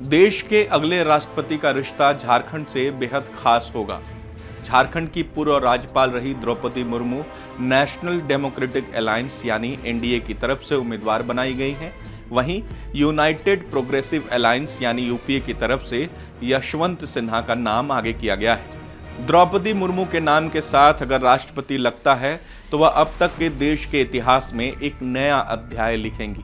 देश के अगले राष्ट्रपति का रिश्ता झारखंड से बेहद खास होगा। झारखंड की पूर्व राज्यपाल रही Draupadi Murmu National Democratic Alliance यानी एनडीए की तरफ से उम्मीदवार बनाई गई हैं। वहीं यूनाइटेड प्रोग्रेसिव अलायंस यानी यूपीए की तरफ से यशवंत सिन्हा का नाम आगे किया गया है। द्रौपदी मुर्मू के नाम के साथ अगर राष्ट्रपति लगता है तो वह अब तक के देश के इतिहास में एक नया अध्याय लिखेंगी।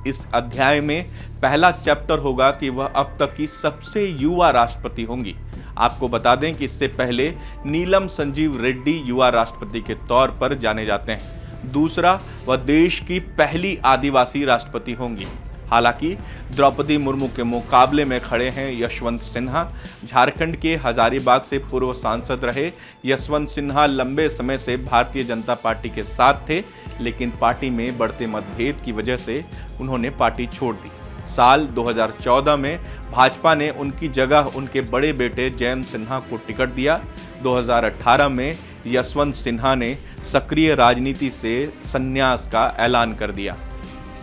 इस अध्याय में पहला चैप्टर होगा कि वह अब तक की सबसे युवा राष्ट्रपति होंगी। आपको बता दें कि इससे पहले नीलम संजीव रेड्डी युवा राष्ट्रपति के तौर पर जाने जाते हैं। दूसरा, वह देश की पहली आदिवासी राष्ट्रपति होंगी। हालांकि द्रौपदी मुर्मू के मुकाबले में खड़े हैं यशवंत सिन्हा। झारखंड के हजारीबाग से पूर्व सांसद रहे यशवंत सिन्हा लंबे समय से भारतीय जनता पार्टी के साथ थे, लेकिन पार्टी में बढ़ते मतभेद की वजह से उन्होंने पार्टी छोड़ दी। साल 2014 में भाजपा ने उनकी जगह उनके बड़े बेटे जयंत सिन्हा को टिकट दिया। 2018 में यशवंत सिन्हा ने सक्रिय राजनीति से संन्यास का ऐलान कर दिया।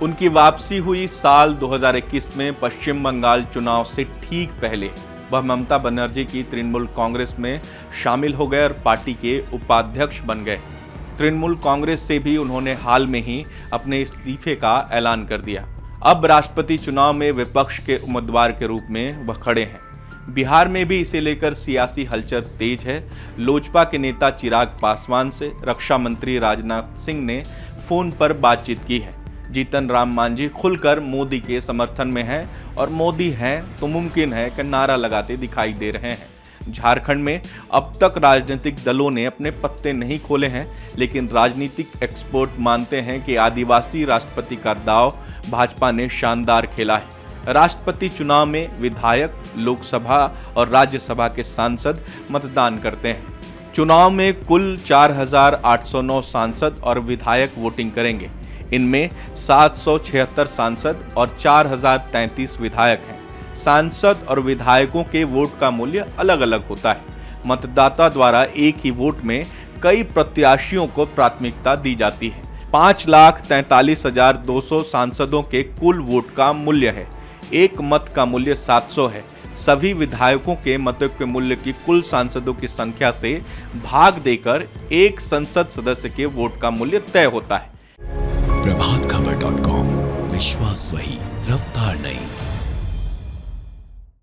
उनकी वापसी हुई साल 2021 में पश्चिम बंगाल चुनाव से ठीक पहले। वह ममता बनर्जी की तृणमूल कांग्रेस में शामिल हो गए और पार्टी के उपाध्यक्ष बन गए। तृणमूल कांग्रेस से भी उन्होंने हाल में ही अपने इस्तीफे का ऐलान कर दिया। अब राष्ट्रपति चुनाव में विपक्ष के उम्मीदवार के रूप में वह खड़े हैं। बिहार में भी इसे लेकर सियासी हलचल तेज है। लोजपा के नेता चिराग पासवान से रक्षा मंत्री राजनाथ सिंह ने फोन पर बातचीत की है। जीतन राम मांझी खुलकर मोदी के समर्थन में हैं और मोदी हैं तो मुमकिन है कि नारा लगाते दिखाई दे रहे हैं। झारखंड में अब तक राजनीतिक दलों ने अपने पत्ते नहीं खोले हैं, लेकिन राजनीतिक एक्सपर्ट मानते हैं कि आदिवासी राष्ट्रपति का दांव भाजपा ने शानदार खेला है। राष्ट्रपति चुनाव में विधायक, लोकसभा और राज्यसभा के सांसद मतदान करते हैं। चुनाव में कुल 4,809 सांसद और विधायक वोटिंग करेंगे। इनमें 776 सांसद और 4,033 विधायक हैं। सांसद और विधायकों के वोट का मूल्य अलग अलग होता है। मतदाता द्वारा एक ही वोट में कई प्रत्याशियों को प्राथमिकता दी जाती है। 5,43,200 सांसदों के कुल वोट का मूल्य है। एक मत का मूल्य 700 है। सभी विधायकों के मतों के मूल्य की कुल सांसदों की संख्या से भाग देकर एक संसद सदस्य के वोट का मूल्य तय होता है। प्रभातखबर.com, विश्वास वही, रफ्तार नहीं।